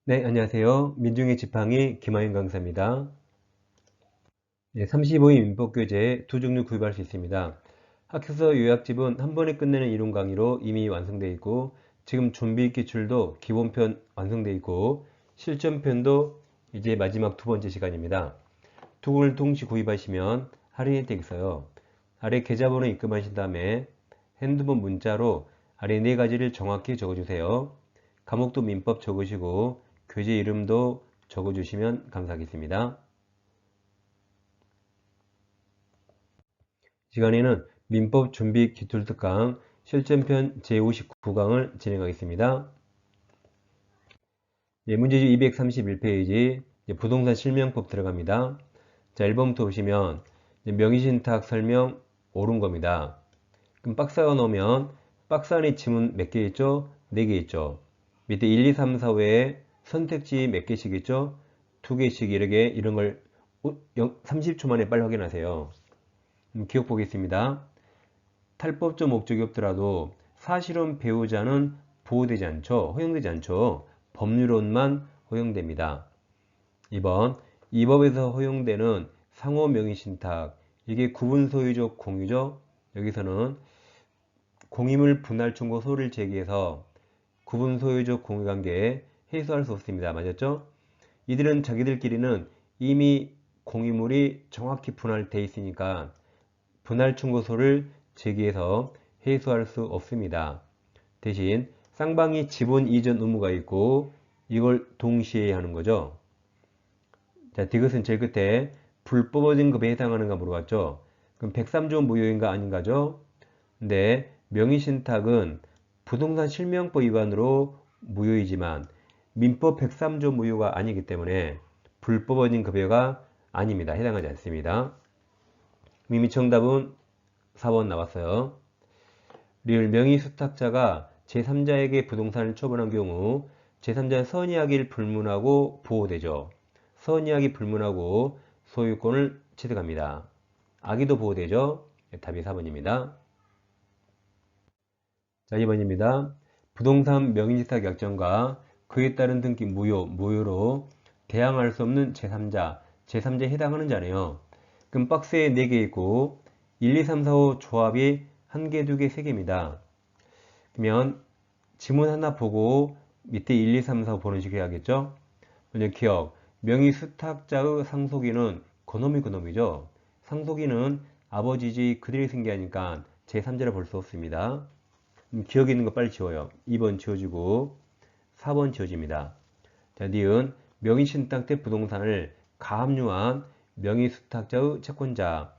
네, 안녕하세요. 민중의 지팡이 김하윤 강사입니다. 네, 35인 민법교재 두 종류 구입할 수 있습니다. 학습서 요약집은 한 번에 끝내는 이론 강의로 이미 완성되어 있고, 지금 좀비 기출도 기본편 완성되어 있고, 실전편도 이제 마지막 두 번째 시간입니다. 두 권을 동시 구입하시면 할인 혜택이 있어요. 아래 계좌번호 입금하신 다음에 핸드폰 문자로 아래 네 가지를 정확히 적어주세요. 과목도 민법 적으시고 교재 이름도 적어주시면 감사하겠습니다. 시간에는 민법 준비 기출 특강 실전편 제59강을 진행하겠습니다. 문제집 231페이지 부동산 실명법 들어갑니다. 자, 1번부터 보시면 명의신탁 설명 옳은 겁니다. 그럼 박스가 넣으면 박스 안에 지문 몇 개 있죠? 4개 있죠. 밑에 1, 2, 3, 4 외에 선택지 몇 개씩 있죠? 2개씩 이렇게 이런 걸 30초 만에 빨리 확인하세요. 기억 보겠습니다. 탈법적 목적이 없더라도 사실은 배우자는 보호되지 않죠. 허용되지 않죠. 법률론만 허용됩니다. 2번 이 법에서 허용되는 상호 명의신탁 이게 구분소유적 공유죠. 여기서는 공유물 분할 청구 소를 제기해서 구분소유적 공유관계에 해소할 수 없습니다. 맞았죠? 이들은 자기들끼리는 이미 공유물이 정확히 분할되어 있으니까 분할 청구소를 제기해서 해소할 수 없습니다. 대신 쌍방이 지분 이전 의무가 있고 이걸 동시에 하는 거죠. 자, 디귿은 제일 끝에 불법 증급에 해당하는가 물어봤죠. 그럼 103조 무효인가 아닌가죠? 근데 명의신탁은 부동산 실명법 위반으로 무효이지만 민법 103조 무효가 아니기 때문에 불법어진 급여가 아닙니다. 해당하지 않습니다. 이미 정답은 4번 나왔어요. 리을 명의수탁자가 제3자에게 부동산을 처분한 경우 제3자는 선의하기를 불문하고 보호되죠. 선의하기 불문하고 소유권을 취득합니다. 악의도 보호되죠. 답이 4번입니다. 자, 2번입니다. 부동산 명의신탁 약정과 그에 따른 등기 무효로 대항할 수 없는 제3자, 제3자에 해당하는 자네요. 그럼 박스에 4개 있고 1, 2, 3, 4, 5 조합이 1개, 2개, 3개입니다. 그러면 지문 하나 보고 밑에 1, 2, 3, 4, 5 보는 식으로 해야겠죠? 먼저 기억, 명의수탁자의 상속인은 그놈이죠. 상속인은 아버지지 그들이 생기하니까 제3자를 볼 수 없습니다. 기억에 있는 거 빨리 지워요. 2번 지워지고 4번 지워집니다. 자, 니은 명의신탁 때 부동산을 가압류한 명의수탁자의 채권자.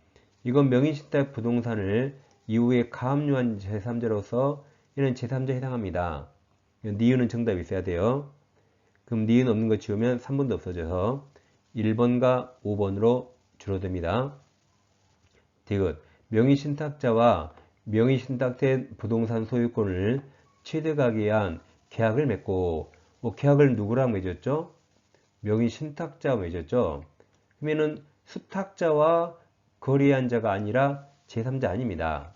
이건 명의신탁 부동산을 이후에 가압류한 제3자로서 이는 제3자에 해당합니다. 니은은 정답이 있어야 돼요. 그럼 니은 없는 거 지우면 3번도 없어져서 1번과 5번으로 줄어듭니다. 디귿 명의신탁자와 명의신탁된 부동산 소유권을 취득하기 위한 계약을 맺고 계약을 누구랑 맺었죠? 명의신탁자와 맺었죠. 그러면은 수탁자와 거래한 자가 아니라 제3자 아닙니다.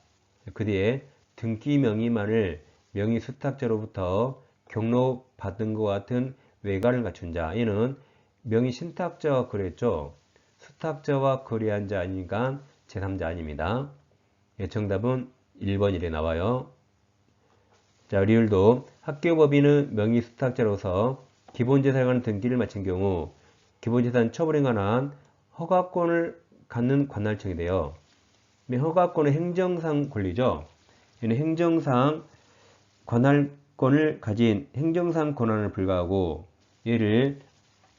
그 뒤에 등기 명의만을 명의수탁자로부터 경로받은 것 같은 외관을 갖춘 자. 얘는 명의신탁자와 거래했죠. 수탁자와 거래한 자 아니니까 제3자 아닙니다. 예, 정답은 1번 이래 나와요. 자, 리을도 학교법인은 명의수탁자로서 기본재산에 관한 등기를 마친 경우 기본재산 처분에 관한 허가권을 갖는 관할청이 돼요. 허가권은 행정상 권리죠. 얘는 행정상 관할권을 가진 행정상 권한을 불가하고 얘를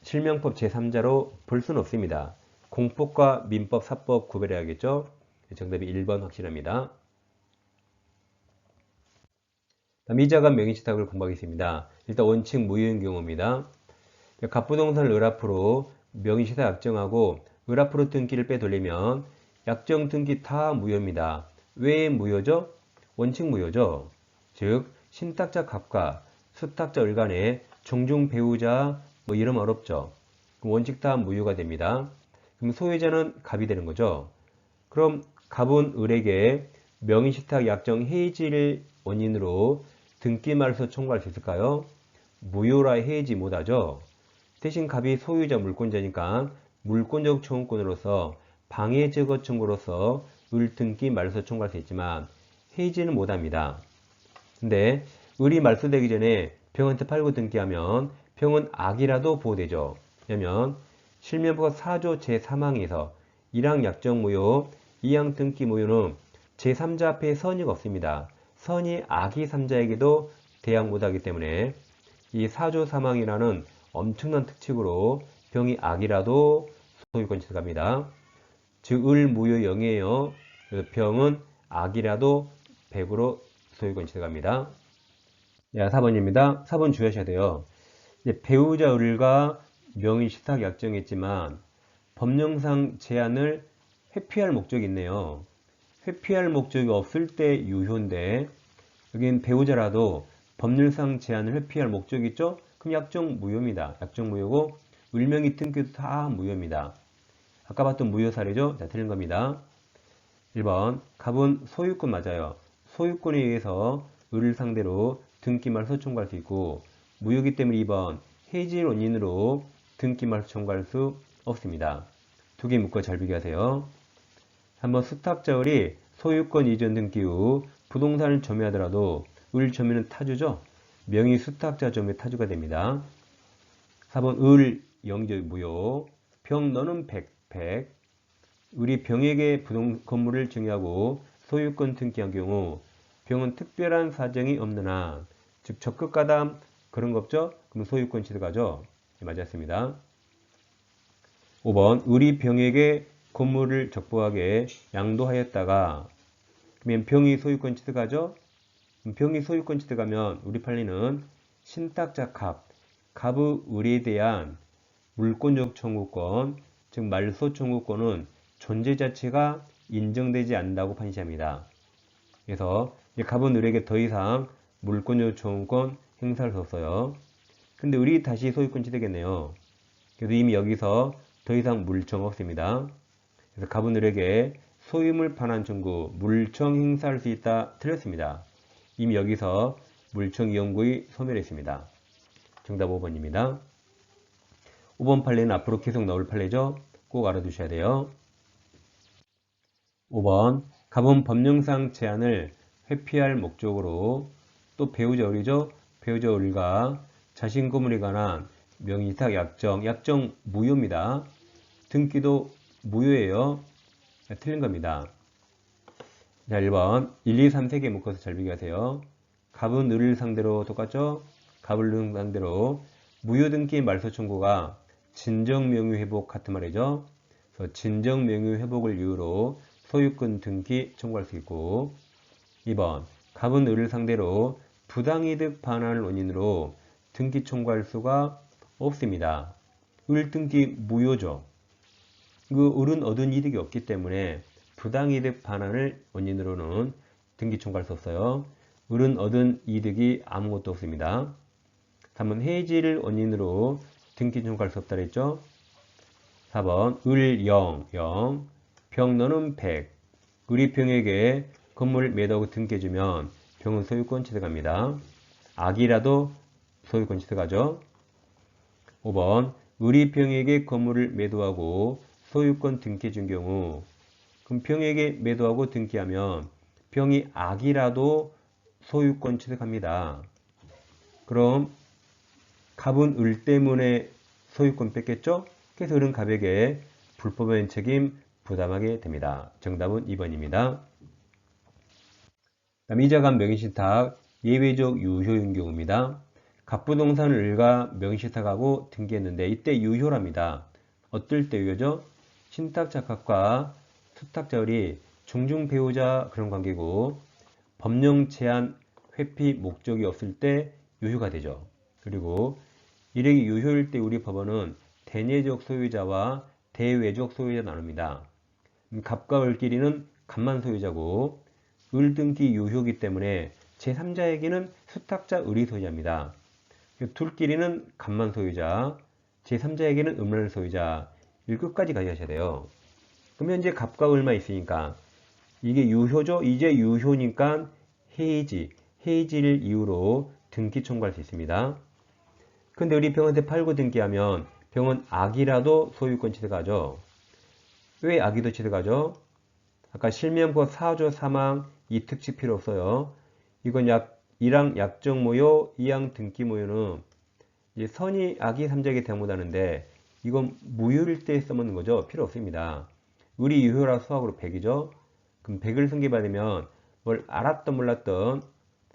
실명법 제3자로 볼 수는 없습니다. 공법과 민법, 사법 구별해야겠죠. 정답이 1번 확실합니다. 미자간 명의신탁을 공부하겠습니다. 일단 원칙 무효인 경우입니다. 갑부동산을 을앞으로 명의신탁 약정하고 을앞으로 등기를 빼돌리면 약정 등기 다 무효입니다. 왜 무효죠? 원칙 무효죠. 즉 신탁자 갑과 수탁자 을 간에 종중 배우자 이름 어렵죠. 그럼 원칙 다 무효가 됩니다. 그럼 소유자는 갑이 되는 거죠. 그럼 갑은 을에게 명의신탁 약정 해지를 원인으로 등기 말소 청구할 수 있을까요? 무효라 해야지 못하죠. 대신 갑이 소유자 물권자니까 물권적 청구권으로서 방해제거 청구로서 을 등기 말소 청구할 수 있지만 해지는 못합니다. 근데 을이 말소되기 전에 병한테 팔고 등기하면 병은 악이라도 보호되죠. 왜냐면 실명법 4조 제3항에서 1항 약정 무효, 2항 등기 무효는 제3자 앞에 선의가 없습니다. 선이 악이 3자에게도 대항 못하기 때문에 이 4조 3항이라는 엄청난 특칙으로 병이 악이라도 소유권 취득합니다. 즉 을 무효 0이에요. 그래서 병은 악이라도 100으로 소유권 취득합니다. 4번입니다. 4번 주의하셔야 돼요. 배우자 을과 명의 시탁 약정했지만 법령상 제한을 회피할 목적이 있네요. 회피할 목적이 없을 때 유효인데 여기는 배우자라도 법률상 제한을 회피할 목적이 있죠? 그럼 약정 무효입니다. 약정 무효고 을명의 등기도 다 무효입니다. 아까 봤던 무효 사례죠? 자, 틀린 겁니다. 1번 갑은 소유권 맞아요. 소유권에 의해서 을을 상대로 등기 말소 청구할 수 있고 무효이기 때문에 2번 해지 원인으로 등기 말소 청구할 수 없습니다. 두 개 묶어 잘 비교하세요. 한번 수탁자 을이 소유권 이전 등기 후 부동산을 점유하더라도 을 점유는 타주죠. 명의 수탁자 점유 타주가 됩니다. 4번 을 영적 무효 병 너는 100 을이 병에게 건물을 증여하고 소유권 등기한 경우 병은 특별한 사정이 없는 한 즉 적극 가담 그런 거 없죠? 그럼 소유권 취득하죠. 네, 맞았습니다. 5번 을이 병에게 건물을 적부하게 양도하였다가 그러면 병이 소유권 취득하죠. 병이 소유권 취득하면 우리 판례는 신탁자 갑의 을에 대한 물권적 청구권 즉 말소 청구권은 존재 자체가 인정되지 않는다고 판시합니다. 그래서 갑은 을에게 더 이상 물권적 청구권 행사할 수 없어요. 근데 을이 다시 소유권 취득했네요. 그래서 이미 여기서 더 이상 물청 없습니다. 그래서 갑은 을에게 소유물 반환 청구, 물청 행사할 수 있다. 틀렸습니다. 이미 여기서 물청 이용구의 소멸했습니다. 정답 5번입니다. 5번 판례는 앞으로 계속 나올 판례죠. 꼭 알아두셔야 돼요. 5번 갑은 법령상 제한을 회피할 목적으로 또 배우자 을이죠. 배우자 을과 자신 건물에 관한 명의이탁 약정 무효입니다. 등기도 무효예요. 틀린 겁니다. 자, 1번 1, 2, 3, 3개 묶어서 잘 비교하세요. 갑은 을을 상대로 똑같죠? 갑을 을 상대로 무효 등기 말소 청구가 진정 명의 회복 같은 말이죠. 그래서 진정 명의 회복을 이유로 소유권 등기 청구할 수 있고 2번 갑은 을을 상대로 부당이득 반환을 원인으로 등기 청구할 수가 없습니다. 을 등기 무효죠. 그 을은 얻은 이득이 없기 때문에 부당이득 반환을 원인으로는 등기 청구할 수 없어요. 을은 얻은 이득이 아무것도 없습니다. 3번 해지를 원인으로 등기 청구할 수 없다 그랬죠. 4번 을 0, 병 너는 100 을이 병에게 건물을 매도하고 등기해주면 병은 소유권 취득합니다. 악이라도 소유권 취득하죠. 5번 을이 병에게 건물을 매도하고 소유권 등기해준 경우 그럼 병에게 매도하고 등기하면 병이 악이라도 소유권 취득합니다. 그럼 갑은 을 때문에 소유권 뺏겠죠? 그래서 을은 갑에게 불법적인 책임 부담하게 됩니다. 정답은 2번입니다. 이자간 명의신탁 예외적 유효인 경우입니다. 갑부동산을 을과 명의신탁하고 등기했는데 이때 유효랍니다. 어떨 때 유효죠? 신탁자 갑과 수탁자 을이 중중 배우자 그런 관계고 법령 제한 회피 목적이 없을 때 유효가 되죠. 그리고 이력이 유효일 때 우리 법원은 대내적 소유자와 대외적 소유자 나눕니다. 갑과 을끼리는 갑만 소유자고 을 등기 유효이기 때문에 제3자에게는 수탁자 을이 소유자입니다. 둘끼리는 갑만 소유자, 제3자에게는 을만 소유자. 이 끝까지 가져가셔야 돼요. 그러면 이제 갑과 을만 있으니까 이게 유효죠? 이제 유효니까 해지를 이유로 등기 청구할 수 있습니다. 근데 우리 병원한테 팔고 등기하면 병원 악이라도 소유권 취득하죠. 왜 악의도 취득하죠? 아까 실명법 4조 3항 이 특칙 필요 없어요. 이건 1항 약정 모요, 2항 등기 모요는 이제 선의 악의 삼자에게 대항못하는데 이건 무효일 때 써먹는 거죠. 필요 없습니다. 의리 유효라 수학으로 100이죠. 그럼 100을 승계받으면 뭘 알았던 몰랐던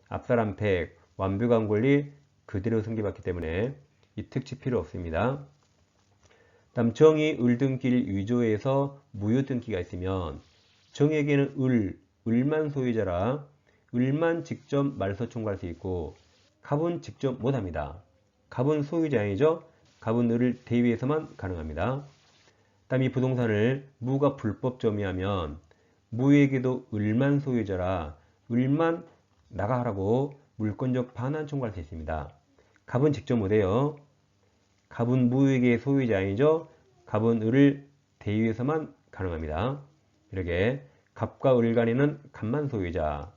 앞사람 100, 완벽한 권리 그대로 승계받기 때문에 이 특칙 필요 없습니다. 다음 정의 을등기를 위조해서 무효 등기가 있으면 정의에게는 을만 소유자라 을만 직접 말소 청구할 수 있고 갑은 직접 못합니다. 갑은 소유자 아니죠? 갑은 을을 대위해서만 가능합니다. 다음 이 부동산을 무가 불법 점유하면 무에게도 을만 소유자라 을만 나가라고 물권적 반환 청구할 수 있습니다. 갑은 직접 못해요. 갑은 무에게 소유자 아니죠? 갑은 을을 대위해서만 가능합니다. 이렇게 갑과 을 간에는 갑만 소유자,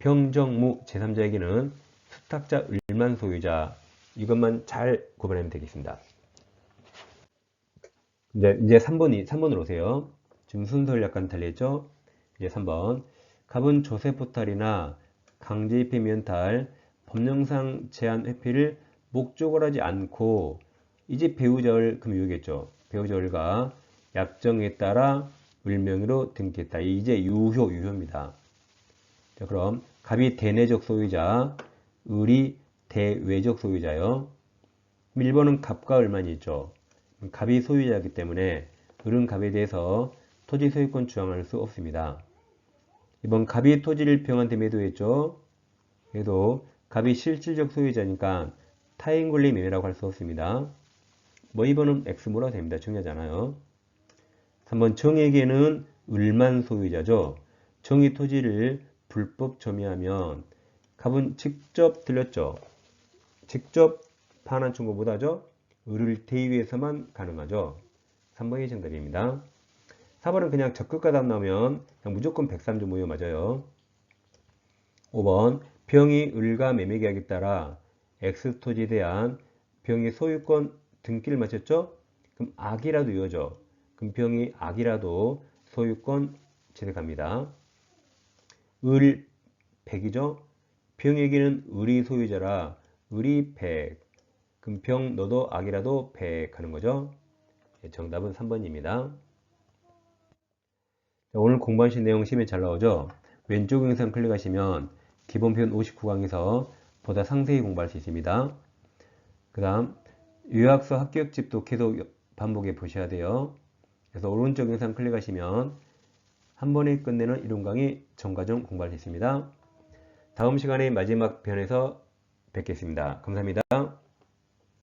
병정무 제3자에게는 수탁자 을만 소유자, 이것만 잘 구분하면 되겠습니다. 이제 3번으로 오세요. 지금 순서를 약간 달리했죠? 이제 3번. 갑은 조세포탈이나 강제입회 면탈, 법령상 제한 회피를 목적으로 하지 않고 이제 배우자를 금유겠죠. 배우자을과 약정에 따라 을명의로 등기했다. 이제 유효입니다. 자, 그럼 갑이 대내적 소유자, 을이 대외적 소유자요. 1번은 갑과 을만 있죠. 갑이 소유자이기 때문에 을은 갑에 대해서 토지 소유권 주장할 수 없습니다. 이번 갑이 토지를 병한테 매도했죠. 그래도 갑이 실질적 소유자니까 타인 권리 매매라고 할 수 없습니다. 뭐 2번은 X 뭐라고 됩니다. 중요하잖아요. 3번 정에게는 을만 소유자죠. 정이 토지를 불법 점유하면 갑은 직접 들렸죠. 직접 반환 청구 못하죠. 을을 대위해서만 가능하죠. 3번이 정답입니다. 4번은 그냥 적극과 답 나오면 그냥 무조건 103조 무효 맞아요. 5번 병이 을과 매매계약에 따라 X토지에 대한 병의 소유권 등기를 마쳤죠? 그럼 악이라도 이어져. 그럼 병이 악이라도 소유권 취득합니다. 을 100이죠? 병에게는 을이 소유자라 을이 100. 그럼 병 너도 악이라도 100 하는 거죠? 정답은 3번입니다. 오늘 공부하신 내용 시험에 잘 나오죠? 왼쪽 영상 클릭하시면 기본 표현 59강에서 보다 상세히 공부할 수 있습니다. 그 다음 요약서 합격집도 계속 반복해 보셔야 돼요. 그래서 오른쪽 영상 클릭하시면 한 번에 끝내는 이론 강의 전과정 공부할 수 있습니다. 다음 시간에 마지막 편에서 뵙겠습니다. 감사합니다.